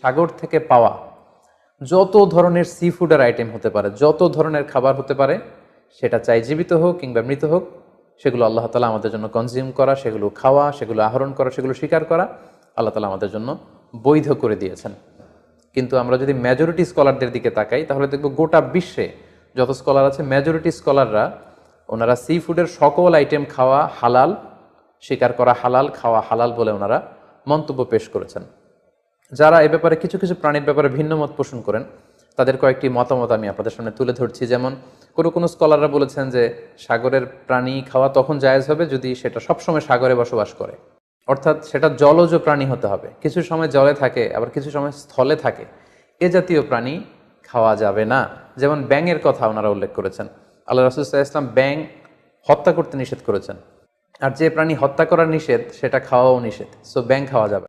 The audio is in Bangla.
সাগর থেকে পাওয়া যত ধরনের সি ফুডের আইটেম হতে পারে, যত ধরনের খাবার হতে পারে, সেটা চাই জীবিত হোক কিংবা মৃত হোক, সেগুলো আল্লাহ তাআলা আমাদের জন্য কনজিউম করা, সেগুলো খাওয়া, সেগুলো আহরণ করা, সেগুলো স্বীকার করা আল্লাহ তাআলা আমাদের জন্য বৈধ করে দিয়েছেন। কিন্তু আমরা যদি মেজরিটি স্কলারদের দিকে তাকাই, তাহলে দেখব গোটা বিশ্বে যত স্কলার আছে, মেজরিটি স্কলাররা ওনারা সি ফুডের সকল আইটেম খাওয়া হালাল, স্বীকার করা হালাল, খাওয়া হালাল বলে ওনারা মন্তব্য পেশ করেছেন। যারা এ ব্যাপারে কিছু কিছু প্রাণীর ব্যাপারে ভিন্ন মত পোষণ করেন, তাদের কয়েকটি মতামত আমি আপনাদের সামনে তুলে ধরছি। যেমন কোনো স্কলাররা বলেছেন যে সাগরের প্রাণী খাওয়া তখন জায়েজ হবে যদি সেটা সবসময় সাগরে বসবাস করে, অর্থাৎ সেটা জলজ প্রাণী হতে হবে। কিছু সময় জলে থাকে, আবার কিছু সময় স্থলে থাকে, এ জাতীয় প্রাণী খাওয়া যাবে না। যেমন ব্যাঙের কথা ওনারা উল্লেখ করেছেন। আল্লাহ রাসূল সাল্লাল্লাহু আলাইহি ওয়াসাল্লাম ব্যাঙ হত্যা করতে নিষেধ করেছেন, আর যে প্রাণী হত্যা করা নিষেধ সেটা খাওয়াও নিষেধ, সো ব্যাঙ খাওয়া যাবে।